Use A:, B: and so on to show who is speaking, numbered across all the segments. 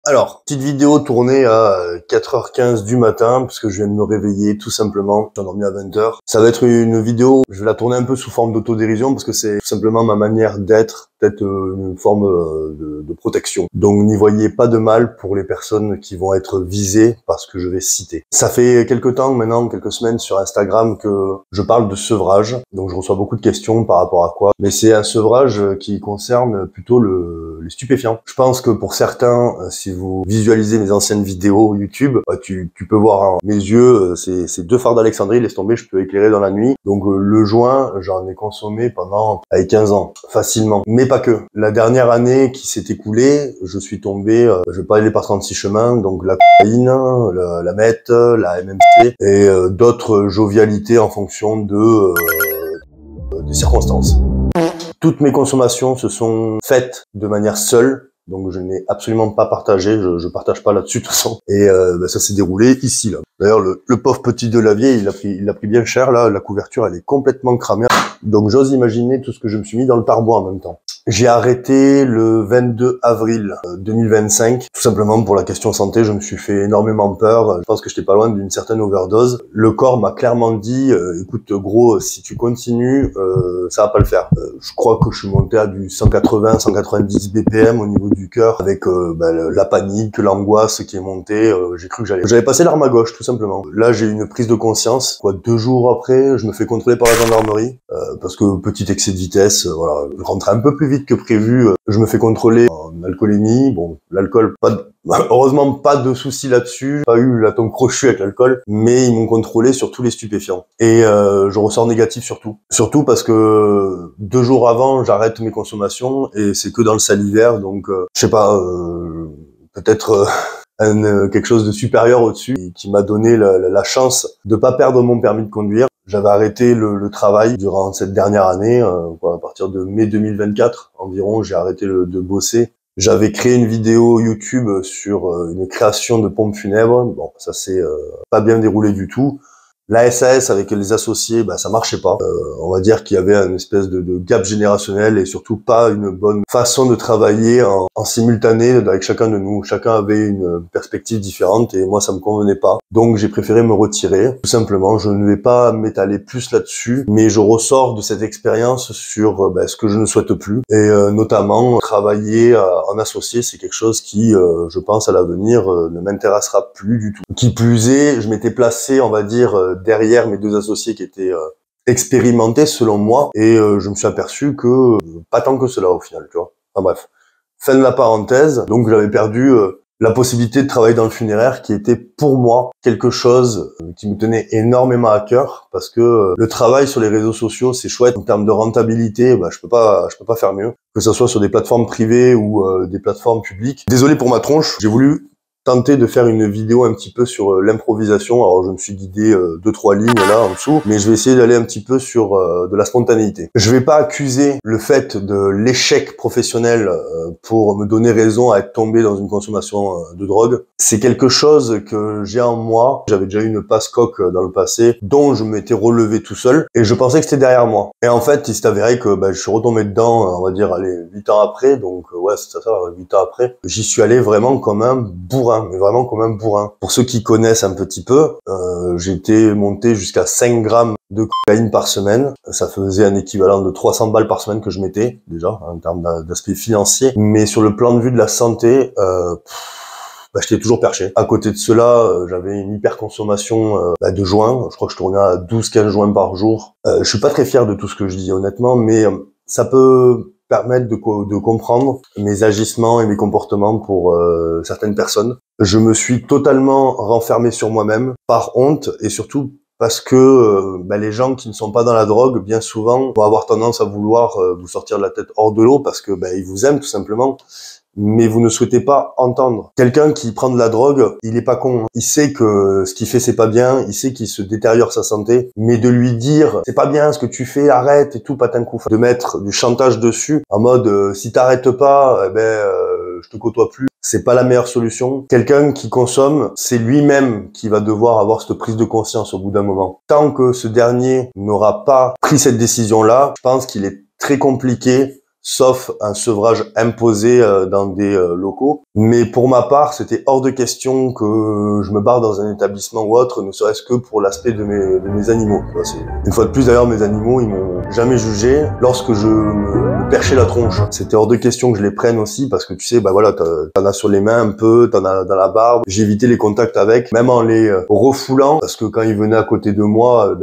A: Alors, petite vidéo tournée à 4h15 du matin, parce que je viens de me réveiller tout simplement. J'ai dormi à 20h. Ça va être une vidéo, je vais la tourner un peu sous forme d'autodérision, parce que c'est tout simplement ma manière d'être, peut-être une forme de protection. Donc n'y voyez pas de mal pour les personnes qui vont être visées par ce que je vais citer. Ça fait quelques temps maintenant, quelques semaines sur Instagram que je parle de sevrage. Donc je reçois beaucoup de questions par rapport à quoi. Mais c'est un sevrage qui concerne plutôt les stupéfiants. Je pense que pour certains, si vous visualisez mes anciennes vidéos YouTube, tu peux voir mes yeux, c'est 2 phares d'Alexandrie, laisse tomber, je peux éclairer dans la nuit. Donc le joint, j'en ai consommé pendant 15 ans, facilement. Mais pas que. La dernière année qui s'est écoulée, je suis tombé, je vais pas aller par 36 chemins, donc la cocaïne, la meth, la MMC et d'autres jovialités en fonction des circonstances. Toutes mes consommations se sont faites de manière seule. Donc je n'ai absolument pas partagé, je partage pas là-dessus de toute façon. Et ça s'est déroulé ici là. D'ailleurs le pauvre petit Delavier, il a pris bien cher là, la couverture elle est complètement cramée. Donc j'ose imaginer tout ce que je me suis mis dans le tarbois en même temps. J'ai arrêté le 22 avril 2025, tout simplement pour la question santé, je me suis fait énormément peur, je pense que j'étais pas loin d'une certaine overdose. Le corps m'a clairement dit, écoute gros, si tu continues, ça va pas le faire. Je crois que je suis monté à du 180-190 BPM au niveau du cœur, avec la panique, l'angoisse qui est montée, j'ai cru que j'avais passé l'arme à gauche, tout simplement. Là j'ai eu une prise de conscience, 2 jours après, je me fais contrôler par la gendarmerie, parce que petit excès de vitesse, voilà, je rentrais un peu plus vite que prévu, je me fais contrôler en alcoolémie. Bon, l'alcool, heureusement pas de soucis là-dessus, pas eu l'atome crochu avec l'alcool, mais ils m'ont contrôlé sur tous les stupéfiants. Et je ressors négatif surtout parce que 2 jours avant, j'arrête mes consommations et c'est que dans le salivaire, donc je sais pas, peut-être quelque chose de supérieur au-dessus qui m'a donné la chance de pas perdre mon permis de conduire. J'avais arrêté le travail durant cette dernière année, à partir de mai 2024 environ, j'ai arrêté de bosser. J'avais créé une vidéo YouTube sur une création de pompes funèbres. Bon, ça s'est pas bien déroulé du tout. La SAS avec les associés, ça marchait pas. On va dire qu'il y avait une espèce de gap générationnel et surtout pas une bonne façon de travailler en simultané avec chacun de nous. Chacun avait une perspective différente et moi ça me convenait pas. Donc j'ai préféré me retirer. Tout simplement, je ne vais pas m'étaler plus là-dessus, mais je ressors de cette expérience sur ce que je ne souhaite plus. Et notamment travailler en associé, c'est quelque chose qui, je pense à l'avenir, ne m'intéressera plus du tout. Qui plus est, je m'étais placé, on va dire, derrière mes 2 associés qui étaient expérimentés selon moi, et je me suis aperçu que pas tant que cela au final, tu vois. Enfin bref, fin de la parenthèse. Donc j'avais perdu la possibilité de travailler dans le funéraire, qui était pour moi quelque chose qui me tenait énormément à cœur, parce que le travail sur les réseaux sociaux c'est chouette en termes de rentabilité, je peux pas faire mieux, que ce soit sur des plateformes privées ou des plateformes publiques. Désolé pour ma tronche, j'ai voulu tenter de faire une vidéo un petit peu sur l'improvisation. Alors je me suis guidé 2-3 lignes là en dessous, mais je vais essayer d'aller un petit peu sur de la spontanéité. Je vais pas accuser le fait de l'échec professionnel pour me donner raison à être tombé dans une consommation de drogue. C'est quelque chose que j'ai en moi. J'avais déjà eu une passe coque dans le passé, dont je m'étais relevé tout seul, et je pensais que c'était derrière moi. Et en fait, il s'est avéré que je suis retombé dedans, on va dire, 8 ans après, donc ouais, c'est ça, 8 ans après. J'y suis allé vraiment comme un bourrin, mais vraiment comme un bourrin. Pour ceux qui connaissent un petit peu, j'étais monté jusqu'à 5 grammes de cocaïne par semaine. Ça faisait un équivalent de 300 balles par semaine que je mettais, déjà, en termes d'aspect financier. Mais sur le plan de vue de la santé, j'étais toujours perché. À côté de cela, j'avais une hyperconsommation de joints. Je crois que je tournais à 12-15 joints par jour. Je suis pas très fier de tout ce que je dis, honnêtement, mais ça peut permettre de comprendre mes agissements et mes comportements pour certaines personnes. Je me suis totalement renfermé sur moi-même, par honte, et surtout parce que les gens qui ne sont pas dans la drogue, bien souvent, vont avoir tendance à vouloir vous sortir de la tête hors de l'eau, parce que ils vous aiment tout simplement, mais vous ne souhaitez pas entendre. Quelqu'un qui prend de la drogue, il est pas con. Il sait que ce qu'il fait c'est pas bien, il sait qu'il se détériore sa santé, mais de lui dire c'est pas bien ce que tu fais, arrête et tout, patin coup, de mettre du chantage dessus en mode si t'arrêtes pas, je te côtoie plus. C'est pas la meilleure solution. Quelqu'un qui consomme, c'est lui-même qui va devoir avoir cette prise de conscience au bout d'un moment. Tant que ce dernier n'aura pas pris cette décision-là, je pense qu'il est très compliqué sauf un sevrage imposé dans des locaux. Mais pour ma part, c'était hors de question que je me barre dans un établissement ou autre, ne serait-ce que pour l'aspect de mes animaux. Tu vois, une fois de plus, d'ailleurs, mes animaux, ils m'ont jamais jugé lorsque je me perchais la tronche. C'était hors de question que je les prenne aussi, parce que tu sais, bah voilà, t'en as sur les mains un peu, t'en as dans la barbe. J'ai évité les contacts avec, même en les refoulant, parce que quand ils venaient à côté de moi,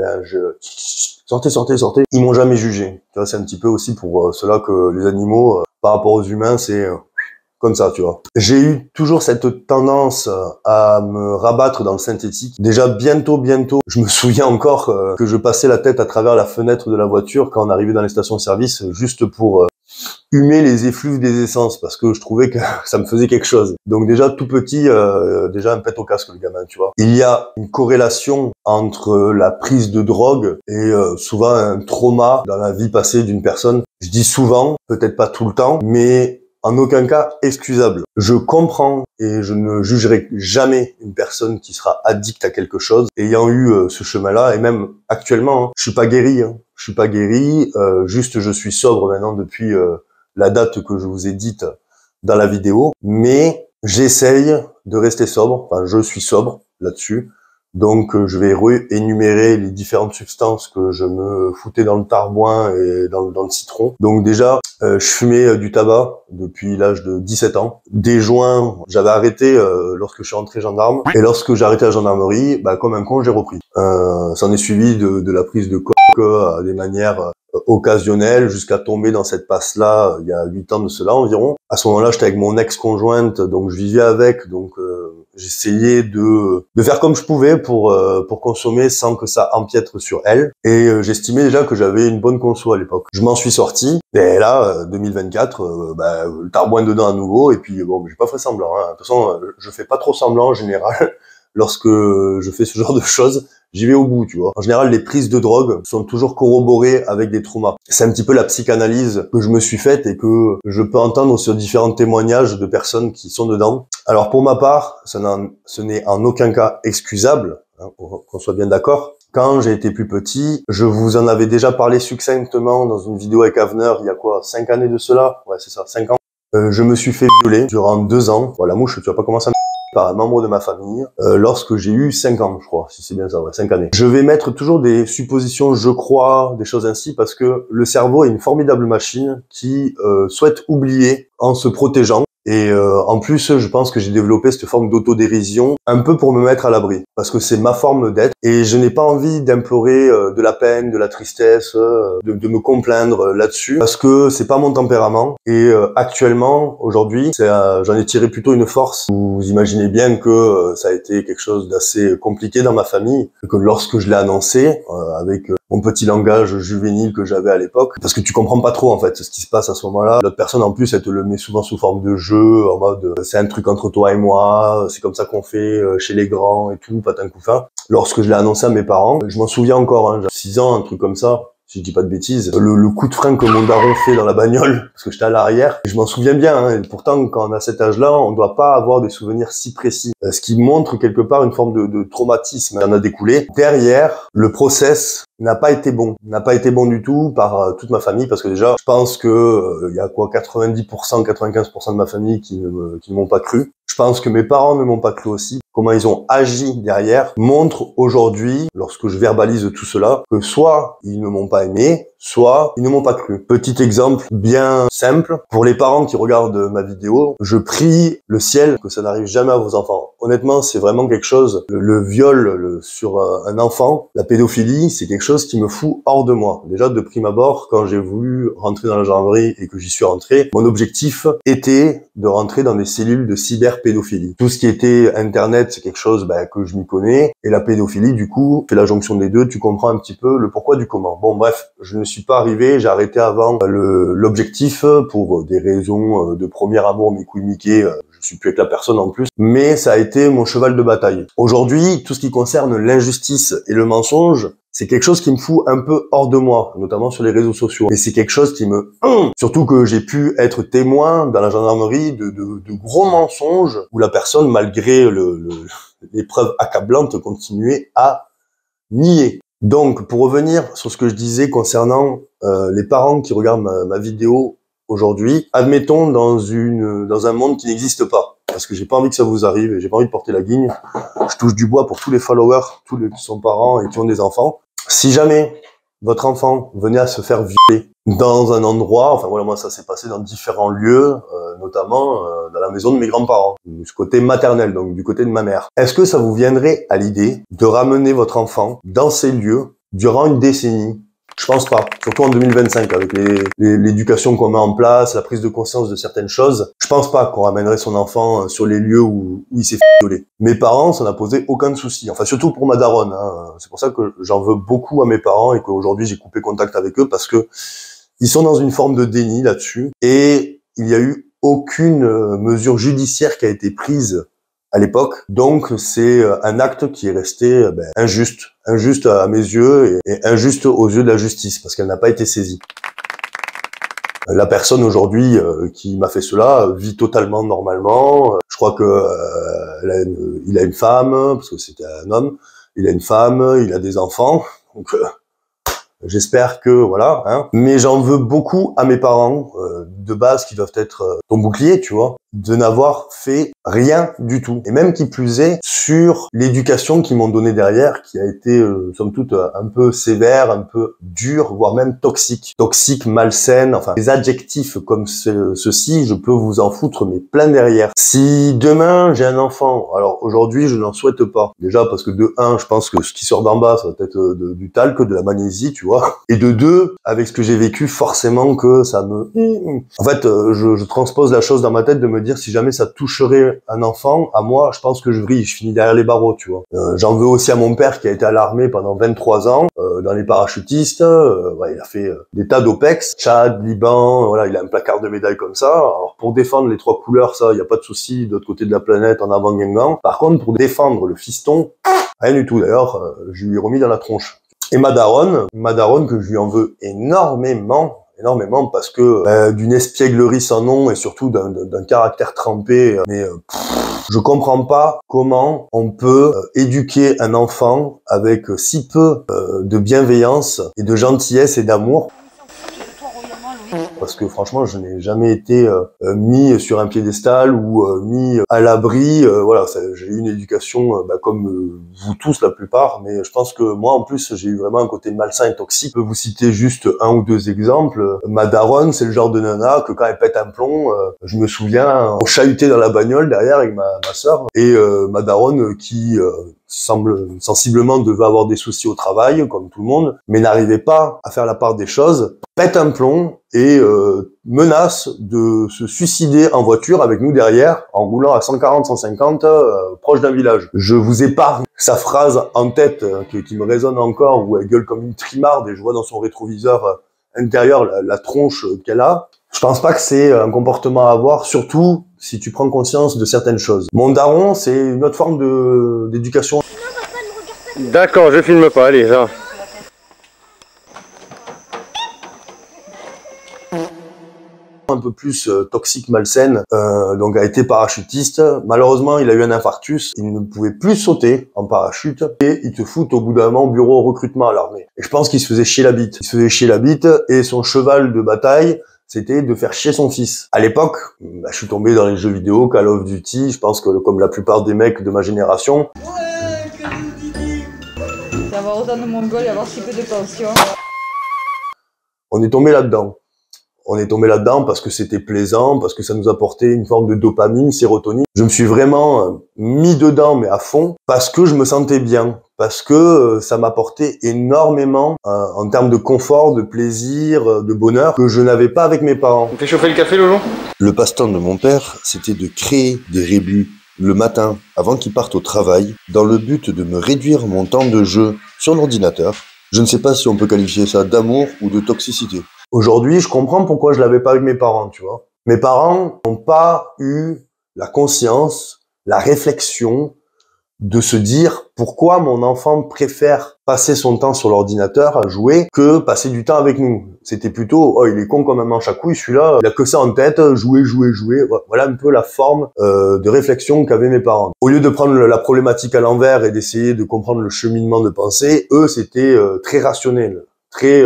A: sortez, sortez, sortez. Ils m'ont jamais jugé. Tu vois, c'est un petit peu aussi pour cela que les animaux, par rapport aux humains, c'est comme ça, tu vois. J'ai eu toujours cette tendance à me rabattre dans le synthétique. Déjà bientôt, je me souviens encore que je passais la tête à travers la fenêtre de la voiture quand on arrivait dans les stations-service, juste pour humer les effluves des essences, parce que je trouvais que ça me faisait quelque chose. Donc déjà tout petit, déjà un pet au casque le gamin, tu vois. Il y a une corrélation entre la prise de drogue et souvent un trauma dans la vie passée d'une personne. Je dis souvent, peut-être pas tout le temps, mais en aucun cas excusable. Je comprends et je ne jugerai jamais une personne qui sera addicte à quelque chose, ayant eu ce chemin-là, et même actuellement, je suis pas guéri, je suis pas guéri, juste je suis sobre maintenant depuis la date que je vous ai dite dans la vidéo, mais j'essaye de rester sobre, enfin je suis sobre là-dessus, donc je vais énumérer les différentes substances que je me foutais dans le tarbouin et dans le citron. Donc déjà, je fumais du tabac depuis l'âge de 17 ans. Des joints, j'avais arrêté lorsque je suis rentré gendarme, et lorsque j'ai arrêté la gendarmerie, bah, comme un con, j'ai repris. S'en est suivi de la prise de coke à des manières occasionnelle jusqu'à tomber dans cette passe-là il y a 8 ans de cela environ. À ce moment-là, j'étais avec mon ex-conjointe, donc je vivais avec, donc j'essayais de faire comme je pouvais pour consommer sans que ça empiète sur elle. Et j'estimais déjà que j'avais une bonne conso à l'époque. Je m'en suis sorti, et là, 2024, le tarbouin dedans à nouveau, et puis bon, j'ai pas fait semblant. De toute façon, je fais pas trop semblant en général lorsque je fais ce genre de choses. J'y vais au bout, tu vois. En général, les prises de drogue sont toujours corroborées avec des traumas. C'est un petit peu la psychanalyse que je me suis faite et que je peux entendre sur différents témoignages de personnes qui sont dedans. Alors pour ma part, ce n'est en aucun cas excusable, qu'on soit bien d'accord. Quand j'ai été plus petit, je vous en avais déjà parlé succinctement dans une vidéo avec Avener, il y a quoi, 5 années de cela? Ouais, c'est ça, 5 ans. Je me suis fait violer durant 2 ans. Voilà, mouche, tu vas pas commencer à par un membre de ma famille, lorsque j'ai eu 5 ans, je crois, si c'est bien ça, ouais, 5 années. Je vais mettre toujours des suppositions, je crois, des choses ainsi, parce que le cerveau est une formidable machine qui souhaite oublier en se protégeant. Et en plus, je pense que j'ai développé cette forme d'autodérision un peu pour me mettre à l'abri, parce que c'est ma forme d'être, et je n'ai pas envie d'implorer de la peine, de la tristesse, de me complaindre là-dessus, parce que c'est pas mon tempérament. Et actuellement, aujourd'hui, j'en ai tiré plutôt une force. Vous imaginez bien que ça a été quelque chose d'assez compliqué dans ma famille, que lorsque je l'ai annoncé, avec mon petit langage juvénile que j'avais à l'époque, parce que tu comprends pas trop en fait ce qui se passe à ce moment-là. L'autre personne en plus, elle te le met souvent sous forme de jeu, en mode c'est un truc entre toi et moi, c'est comme ça qu'on fait chez les grands et tout, patin couffin. Lorsque je l'ai annoncé à mes parents, je m'en souviens encore, j'ai 6 ans, un truc comme ça. Si je dis pas de bêtises, le coup de frein que mon daron fait dans la bagnole, parce que j'étais à l'arrière, je m'en souviens bien, et pourtant quand on a cet âge-là, on doit pas avoir des souvenirs si précis, ce qui montre quelque part une forme de traumatisme qui en a découlé. Derrière, le process n'a pas été bon du tout par toute ma famille, parce que déjà, je pense que il y a quoi, 90%, 95% de ma famille qui ne m'ont pas cru. Je pense que mes parents ne m'ont pas cru aussi. Comment ils ont agi derrière montre aujourd'hui, lorsque je verbalise tout cela, que soit ils ne m'ont pas aimé, soit ils ne m'ont pas cru. Petit exemple bien simple, pour les parents qui regardent ma vidéo, je prie le ciel que ça n'arrive jamais à vos enfants. Honnêtement, c'est vraiment quelque chose, le viol sur un enfant, la pédophilie, c'est quelque chose qui me fout hors de moi. Déjà, de prime abord, quand j'ai voulu rentrer dans la gendarmerie et que j'y suis rentré, mon objectif était de rentrer dans des cellules de cyberpédophilie. Tout ce qui était Internet, c'est quelque chose que je m'y connais, et la pédophilie, du coup, fait la jonction des deux, tu comprends un petit peu le pourquoi du comment. Bon, bref, je ne suis pas arrivé, j'ai arrêté avant l'objectif pour des raisons de premier amour, mes couilles Mickey, je suis plus avec la personne en plus, mais ça a été mon cheval de bataille. Aujourd'hui, tout ce qui concerne l'injustice et le mensonge, c'est quelque chose qui me fout un peu hors de moi, notamment sur les réseaux sociaux. Et c'est quelque chose qui me... Surtout que j'ai pu être témoin dans la gendarmerie de gros mensonges où la personne, malgré les preuves accablantes, continuait à nier. Donc, pour revenir sur ce que je disais concernant les parents qui regardent ma vidéo aujourd'hui, admettons dans un monde qui n'existe pas, parce que j'ai pas envie que ça vous arrive et j'ai pas envie de porter la guigne. Je touche du bois pour tous les followers, tous les qui sont parents et qui ont des enfants. Si jamais votre enfant venait à se faire violer dans un endroit, enfin voilà, moi ça s'est passé dans différents lieux, notamment dans la maison de mes grands-parents, du côté maternel, donc du côté de ma mère. Est-ce que ça vous viendrait à l'idée de ramener votre enfant dans ces lieux durant une décennie? Je pense pas, surtout en 2025 avec l'éducation qu'on met en place, la prise de conscience de certaines choses. Je pense pas qu'on ramènerait son enfant sur les lieux où il s'est fait violer. Mes parents, ça n'a posé aucun souci. Enfin, surtout pour ma daronne. Hein. C'est pour ça que j'en veux beaucoup à mes parents et qu'aujourd'hui j'ai coupé contact avec eux parce que ils sont dans une forme de déni là-dessus et il y a eu aucune mesure judiciaire qui a été prise à l'époque. Donc c'est un acte qui est resté injuste à mes yeux et injuste aux yeux de la justice parce qu'elle n'a pas été saisie. La personne aujourd'hui qui m'a fait cela vit totalement normalement. Je crois que il a une femme parce que c'était un homme. Il a une femme, il a des enfants. Donc j'espère que voilà. Hein. Mais j'en veux beaucoup à mes parents de base qui doivent être ton bouclier, tu vois, de n'avoir fait rien du tout. Et même qui plus est, sur l'éducation qu'ils m'ont donnée derrière, qui a été, somme toute, un peu sévère, un peu dure, voire même toxique. Toxique, malsaine, enfin, des adjectifs comme ceci, je peux vous en foutre, mais plein derrière. Si demain, j'ai un enfant, alors aujourd'hui, je n'en souhaite pas. Déjà, parce que de un, je pense que ce qui sort d'en bas, ça va être du talc, de la magnésie, tu vois. Et de deux, avec ce que j'ai vécu, forcément que ça me... En fait, je transpose la chose dans ma tête de me dire si jamais ça toucherait un enfant, à moi, je pense que je vrille, je finis derrière les barreaux, tu vois. J'en veux aussi à mon père qui a été à l'armée pendant 23 ans, dans les parachutistes, ouais, il a fait des tas d'OPEX, Tchad, Liban, voilà, il a un placard de médailles comme ça. Alors pour défendre les trois couleurs, ça, il n'y a pas de souci, de l'autre côté de la planète, en avant Guingamp. Par contre, pour défendre le fiston, rien du tout. D'ailleurs, je lui ai remis dans la tronche. Et ma daronne que je lui en veux énormément parce que d'une espièglerie sans nom et surtout d'un caractère trempé, je comprends pas comment on peut éduquer un enfant avec si peu de bienveillance et de gentillesse et d'amour. Parce que franchement, je n'ai jamais été mis sur un piédestal ou mis à l'abri. Voilà, j'ai eu une éducation comme vous tous la plupart, mais je pense que moi, en plus, j'ai eu vraiment un côté malsain et toxique. Je peux vous citer juste un ou deux exemples. Ma daronne, c'est le genre de nana que quand elle pète un plomb, je me souviens, on chahutait dans la bagnole derrière avec ma sœur, et ma daronne qui sensiblement devait avoir des soucis au travail, comme tout le monde, mais n'arrivait pas à faire la part des choses, pète un plomb et menace de se suicider en voiture avec nous derrière, en roulant à 140-150, proche d'un village. Je vous épargne sa phrase en tête qui me résonne encore, où elle gueule comme une trimarde et je vois dans son rétroviseur intérieur la tronche qu'elle a. Je pense pas que c'est un comportement à avoir, surtout si tu prends conscience de certaines choses. Mon daron, c'est une autre forme d'éducation.
B: D'accord, je filme pas, allez, ça.
A: Un peu plus toxique, malsaine, donc a été parachutiste. Malheureusement, il a eu un infarctus, il ne pouvait plus sauter en parachute et il te fout au bout d'un moment au bureau recrutement à l'armée. Et je pense qu'il se faisait chier la bite. Il se faisait chier la bite et son cheval de bataille, c'était de faire chier son fils. À l'époque, je suis tombé dans les jeux vidéo, Call of Duty, je pense que comme la plupart des mecs de ma génération.
C: D'avoir autant de Mongols et avoir si peu de pension.
A: On est tombé là-dedans. On est tombé là-dedans parce que c'était plaisant, parce que ça nous apportait une forme de dopamine, sérotonine. Je me suis vraiment mis dedans, mais à fond, parce que je me sentais bien, parce que ça m'apportait énormément en termes de confort, de plaisir, de bonheur, que je n'avais pas avec mes parents.
B: On fait chauffer le café, Lolo?
A: Le passe-temps de mon père, c'était de créer des rébus le matin, avant qu'il parte au travail, dans le but de me réduire mon temps de jeu sur l'ordinateur. Je ne sais pas si on peut qualifier ça d'amour ou de toxicité. Aujourd'hui, je comprends pourquoi je l'avais pas avec mes parents, tu vois. Mes parents n'ont pas eu la conscience, la réflexion de se dire pourquoi mon enfant préfère passer son temps sur l'ordinateur à jouer que passer du temps avec nous. C'était plutôt, oh, il est con comme un manche à couilles, celui-là, il a que ça en tête, jouer. Voilà un peu la forme de réflexion qu'avaient mes parents. Au lieu de prendre la problématique à l'envers et d'essayer de comprendre le cheminement de pensée, eux, c'était très rationnel. Très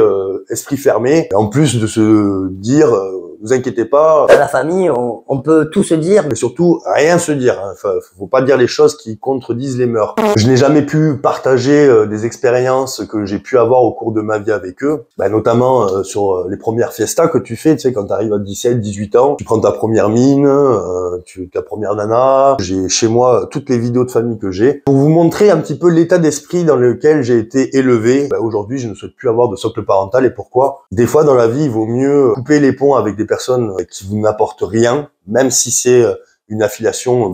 A: esprit fermé. Et en plus de se dire vous inquiétez pas.
D: Dans la famille, on peut tout se dire.
A: Mais surtout, rien se dire. Hein. Faut pas dire les choses qui contredisent les mœurs. Je n'ai jamais pu partager des expériences que j'ai pu avoir au cours de ma vie avec eux. Notamment sur les premières fiestas que tu fais, tu sais, quand tu arrives à 17, 18 ans, tu prends ta première mine, ta première nana. J'ai chez moi toutes les vidéos de famille que j'ai. Pour vous montrer un petit peu l'état d'esprit dans lequel j'ai été élevé. Aujourd'hui, je ne souhaite plus avoir de socle parental. Et pourquoi? Des fois, dans la vie, il vaut mieux couper les ponts avec des personnes qui vous n'apportent rien, même si c'est une affiliation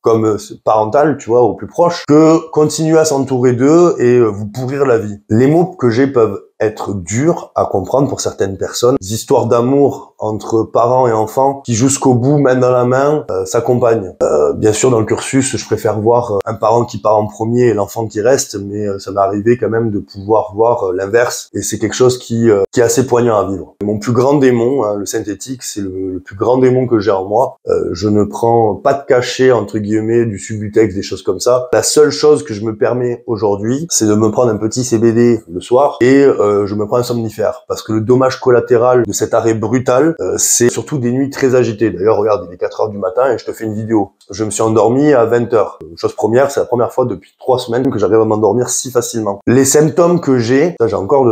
A: comme parentale, tu vois, au plus proche, que continuer à s'entourer d'eux et vous pourrir la vie. Les mots que j'ai peuvent être durs à comprendre pour certaines personnes. Des histoires d'amour entre parents et enfants qui jusqu'au bout, main dans la main, s'accompagnent. Bien sûr, dans le cursus, je préfère voir un parent qui part en premier et l'enfant qui reste, mais ça m'est arrivé quand même de pouvoir voir l'inverse. Et c'est quelque chose qui est assez poignant à vivre. Mon plus grand démon, le synthétique, c'est le plus grand démon que j'ai en moi. Je ne prends pas de cachet, entre guillemets, du Subutex, des choses comme ça. La seule chose que je me permets aujourd'hui, c'est de me prendre un petit CBD le soir et je me prends un somnifère. Parce que le dommage collatéral de cet arrêt brutal, c'est surtout des nuits très agitées. D'ailleurs, regarde, il est 4 heures du matin et je te fais une vidéo. Je me suis endormi à 20 heures. Chose première, c'est la première fois depuis 3 semaines que j'arrive à m'endormir si facilement. Les symptômes que j'ai encore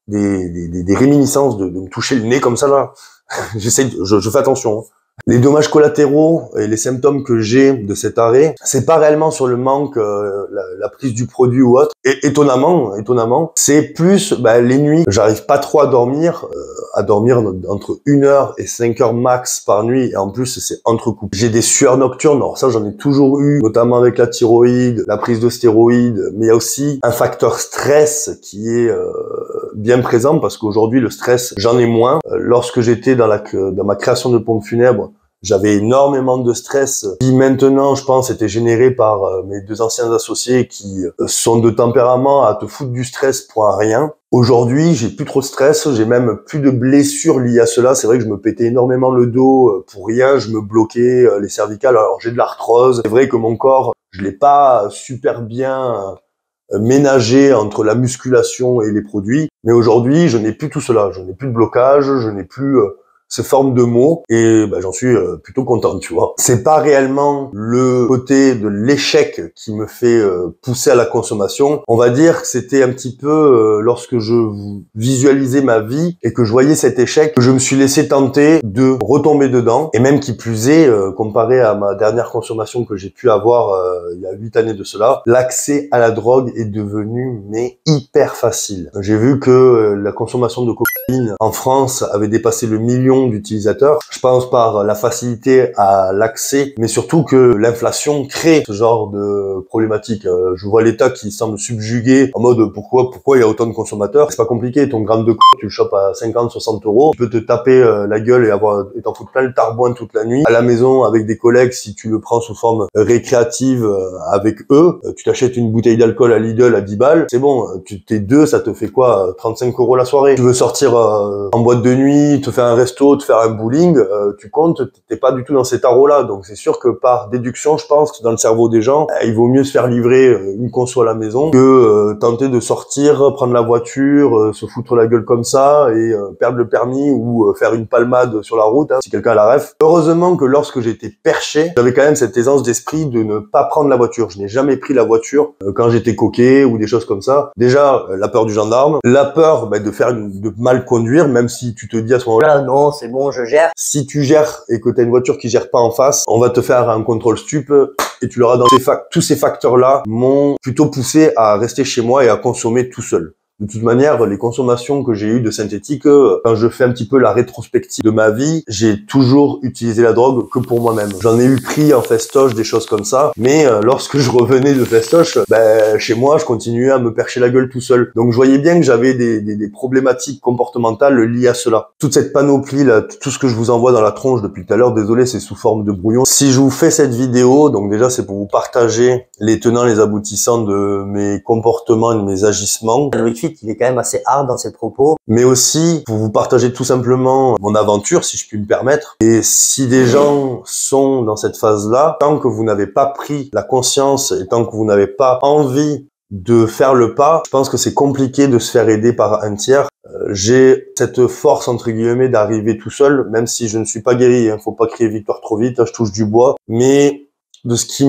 A: des réminiscences de me toucher le nez comme ça là. Je fais attention. Hein. Les dommages collatéraux et les symptômes que j'ai de cet arrêt, c'est pas réellement sur le manque, la prise du produit ou autre. Et étonnamment, c'est plus les nuits. J'arrive pas trop à dormir entre 1 heure et 5 heures max par nuit. Et en plus, c'est entrecoupé. J'ai des sueurs nocturnes. Alors ça, j'en ai toujours eu, notamment avec la thyroïde, la prise de stéroïdes. Mais il y a aussi un facteur stress qui est bien présent parce qu'aujourd'hui, le stress, j'en ai moins. Lorsque j'étais dans ma création de pompe funèbre, j'avais énormément de stress qui maintenant, je pense, était généré par mes 2 anciens associés qui sont de tempérament à te foutre du stress pour un rien. Aujourd'hui, j'ai plus trop de stress, j'ai même plus de blessures liées à cela. C'est vrai que je me pétais énormément le dos pour rien, je me bloquais les cervicales. Alors j'ai de l'arthrose. C'est vrai que mon corps, je l'ai pas super bien ménagé entre la musculation et les produits. Mais aujourd'hui, je n'ai plus tout cela. Je n'ai plus de blocage, je n'ai plus ces formes de mots et j'en suis plutôt content, tu vois. C'est pas réellement le côté de l'échec qui me fait pousser à la consommation. On va dire que c'était un petit peu lorsque je visualisais ma vie et que je voyais cet échec que je me suis laissé tenter de retomber dedans et même qui plus est, comparé à ma dernière consommation que j'ai pu avoir il y a 8 années de cela, l'accès à la drogue est devenu hyper facile. J'ai vu que la consommation de cocaïne en France avait dépassé le million d'utilisateurs. Je pense par la facilité à l'accès, mais surtout que l'inflation crée ce genre de problématique. Je vois l'État qui semble subjugué en mode pourquoi il y a autant de consommateurs. C'est pas compliqué, ton gramme de tu le chopes à 50, 60 euros. Tu peux te taper la gueule et t'en foutre plein le tarbouin toute la nuit. À la maison, avec des collègues, si tu le prends sous forme récréative avec eux, tu t'achètes une bouteille d'alcool à Lidl à 10 balles. C'est bon, t'es 2, ça te fait quoi? 35 euros la soirée. Tu veux sortir en boîte de nuit, te faire un resto, te faire un bowling, tu comptes, t'es pas du tout dans ces tarots-là. Donc c'est sûr que par déduction, je pense que dans le cerveau des gens, il vaut mieux se faire livrer une conso à la maison que tenter de sortir, prendre la voiture, se foutre la gueule comme ça et perdre le permis ou faire une palmade sur la route, hein, si quelqu'un a la ref. Heureusement que lorsque j'étais perché, j'avais quand même cette aisance d'esprit de ne pas prendre la voiture. Je n'ai jamais pris la voiture quand j'étais coquet ou des choses comme ça. Déjà, la peur du gendarme, la peur de mal conduire, même si tu te dis à ce moment-là,
D: non, c'est bon, je gère.
A: si tu gères et que tu as une voiture qui gère pas en face, on va te faire un contrôle stup et tu l'auras dans tous ces facteurs-là m'ont plutôt poussé à rester chez moi et à consommer tout seul. De toute manière, les consommations que j'ai eues de synthétique, quand je fais un petit peu la rétrospective de ma vie, j'ai toujours utilisé la drogue que pour moi-même. J'en ai eu pris en festoche, des choses comme ça, mais lorsque je revenais de festoche, chez moi, je continuais à me percher la gueule tout seul. Donc je voyais bien que j'avais des problématiques comportementales liées à cela. Toute cette panoplie, là, tout ce que je vous envoie dans la tronche depuis tout à l'heure, désolé, c'est sous forme de brouillon. Si je vous fais cette vidéo, donc déjà c'est pour vous partager les tenants, les aboutissants de mes comportements et de mes agissements.
D: Loïc Fit, il est quand même assez hard dans ses propos.
A: Mais aussi pour vous partager tout simplement mon aventure, si je puis me permettre. Et si des gens sont dans cette phase-là, tant que vous n'avez pas pris la conscience et tant que vous n'avez pas envie de faire le pas. Je pense que c'est compliqué de se faire aider par un tiers. J'ai cette force, entre guillemets, d'arriver tout seul, même si je ne suis pas guéri. Faut pas crier victoire trop vite, je touche du bois. Mais de ce qui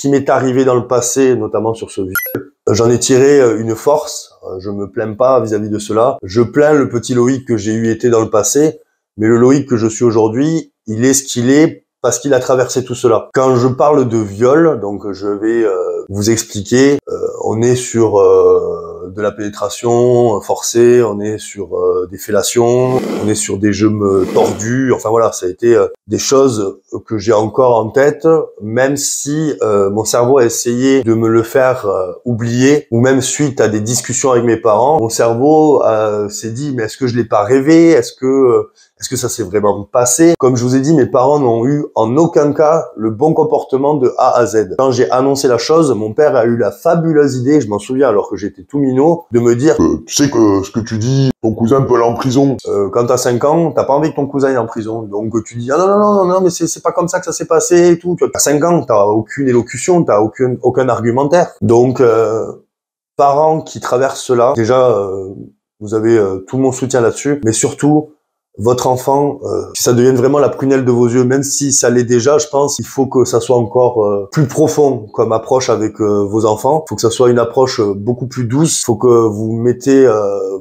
A: m'est arrivé dans le passé, notamment sur ce viol, j'en ai tiré une force. Je me plains pas vis-à-vis de cela. Je plains le petit Loïc que j'ai été dans le passé, mais le Loïc que je suis aujourd'hui, il est ce qu'il est parce qu'il a traversé tout cela. Quand je parle de viol, donc je vais vous expliquer, on est sur de la pénétration forcée, on est sur des fellations, on est sur des jeux tordus, enfin voilà, ça a été des choses que j'ai encore en tête, même si mon cerveau a essayé de me le faire oublier, ou même suite à des discussions avec mes parents, mon cerveau s'est dit, mais est-ce que je l'ai pas rêvé, est-ce que ça s'est vraiment passé? Comme je vous ai dit, mes parents n'ont eu en aucun cas le bon comportement de A à Z. Quand j'ai annoncé la chose, mon père a eu la fabuleuse idée, je m'en souviens alors que j'étais tout minot, de me dire
E: tu sais que ce que tu dis, ton cousin peut aller en prison.
A: Quand t'as 5 ans, t'as pas envie que ton cousin aille en prison. Donc tu dis, ah non, mais c'est pas comme ça que ça s'est passé et tout. T'as 5 ans, t'as aucune élocution, t'as aucun argumentaire. Donc, parents qui traversent cela, déjà, vous avez tout mon soutien là-dessus, mais surtout, votre enfant, que ça devienne vraiment la prunelle de vos yeux, même si ça l'est déjà, je pense, il faut que ça soit encore plus profond comme approche avec vos enfants. Il faut que ça soit une approche beaucoup plus douce. Il faut que vous mettez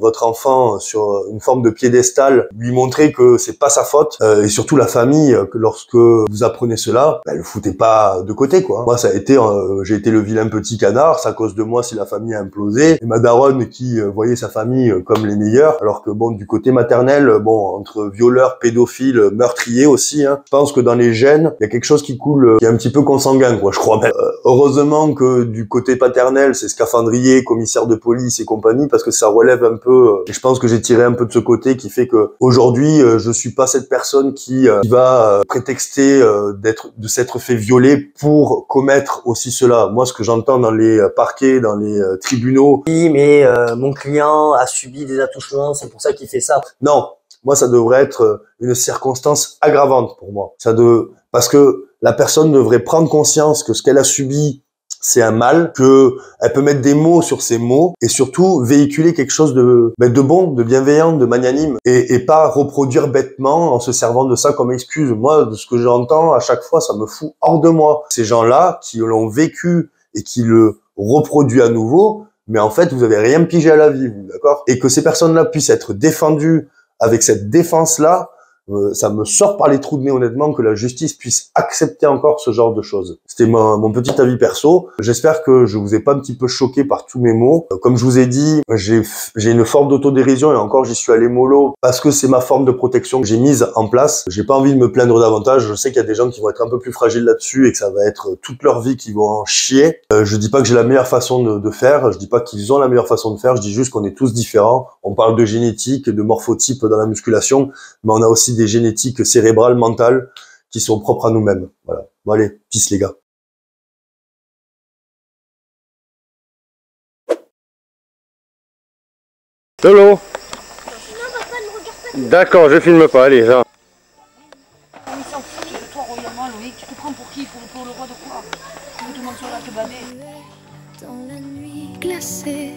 A: votre enfant sur une forme de piédestal, lui montrer que c'est pas sa faute, et surtout la famille, que lorsque vous apprenez cela, le foutez pas de côté, quoi. Moi, ça a été, j'ai été le vilain petit canard, c'est à cause de moi si la famille a implosé, et ma daronne qui voyait sa famille comme les meilleurs, alors que bon, du côté maternel, bon, entre violeurs, pédophiles, meurtriers aussi, hein. Je pense que dans les gènes, il y a quelque chose qui coule, qui est un petit peu consanguin, quoi, je crois même. Heureusement que du côté paternel, c'est scaphandrier, commissaire de police et compagnie, parce que ça relève un peu, et je pense que j'ai tiré un peu de ce côté qui fait que aujourd'hui, je suis pas cette personne qui va prétexter de s'être fait violer pour commettre aussi cela. Moi, ce que j'entends dans les parquets, dans les tribunaux...
D: Oui, mais mon client a subi des attouchements, c'est pour ça qu'il fait ça.
A: Non. Moi, ça devrait être une circonstance aggravante pour moi. Parce que la personne devrait prendre conscience que ce qu'elle a subi, c'est un mal, que elle peut mettre des mots sur ces mots et surtout véhiculer quelque chose de bon, de bienveillant, de magnanime et pas reproduire bêtement en se servant de ça comme excuse. Moi, de ce que j'entends à chaque fois, ça me fout hors de moi. Ces gens-là qui l'ont vécu et qui le reproduisent à nouveau, mais en fait, vous avez rien pigé à la vie, vous, d'accord? Et que ces personnes-là puissent être défendues avec cette défense-là, ça me sort par les trous de nez honnêtement que la justice puisse accepter encore ce genre de choses. C'était mon petit avis perso. J'espère que je vous ai pas un petit peu choqué par tous mes mots. Comme je vous ai dit, j'ai une forme d'autodérision et encore j'y suis allé mollo parce que c'est ma forme de protection que j'ai mise en place. J'ai pas envie de me plaindre davantage. Je sais qu'il y a des gens qui vont être un peu plus fragiles là-dessus et que ça va être toute leur vie qui vont en chier. Je dis pas que j'ai la meilleure façon de faire. Je dis pas qu'ils ont la meilleure façon de faire. Je dis juste qu'on est tous différents. On parle de génétique, de morphotype dans la musculation, mais on a aussi des génétiques cérébrales, mentales, qui sont propres à nous-mêmes. Voilà. Bon allez, peace les gars.
B: Lolo. D'accord, je filme pas, allez, ça.
F: Il s'en fout de toi royalement, Loïc. Tu te prends pour qui? Pour le roi de quoi? Tout le monde soit là te bader.
G: Dans la nuit glacée,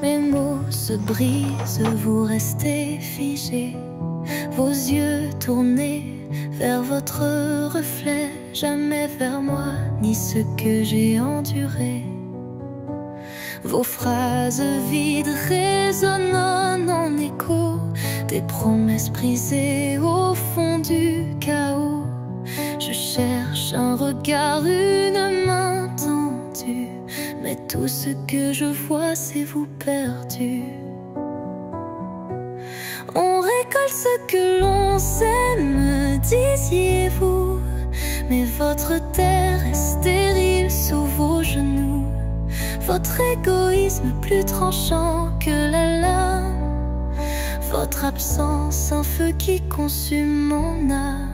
G: mes mots se brisent, vous restez figés. Vos yeux tournés vers votre reflet, jamais vers moi, ni ce que j'ai enduré. Vos phrases vides résonnent en écho, des promesses brisées au fond du chaos. Je cherche un regard, une main tendue, mais tout ce que je vois c'est vous perdu. On récolte ce que l'on sème, disiez-vous, mais votre terre est stérile sous vos genoux. Votre égoïsme plus tranchant que la lame, votre absence un feu qui consume mon âme.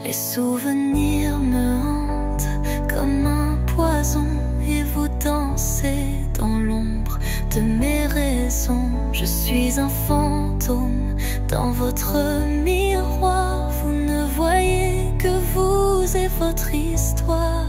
G: Les souvenirs me hantent comme un poison et vous dansez dans l'ombre de mes raisons. Je suis un fantôme Dans votre miroir, vous ne voyez que vous et votre histoire.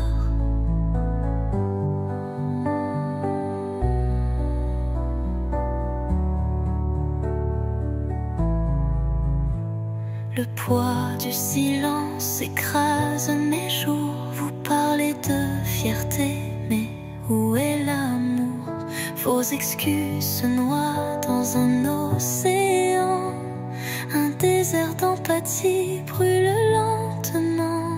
G: Le poids du silence écrase mes jours. Vous parlez de fierté, mais où est l'amour? Vos excuses se noient dans un océan. Un désert d'empathie brûle lentement.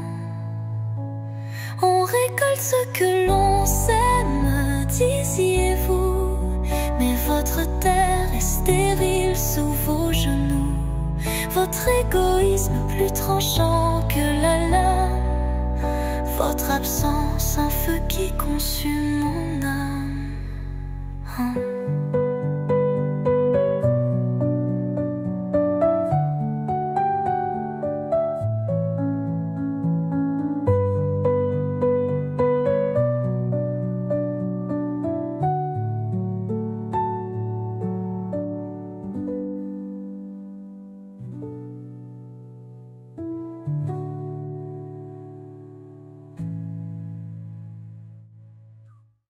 G: On récolte ce que l'on sème, disiez-vous. Mais votre terre est stérile sous vos genoux. Votre égoïsme plus tranchant que la lame. Votre absence, un feu qui consume mon âme.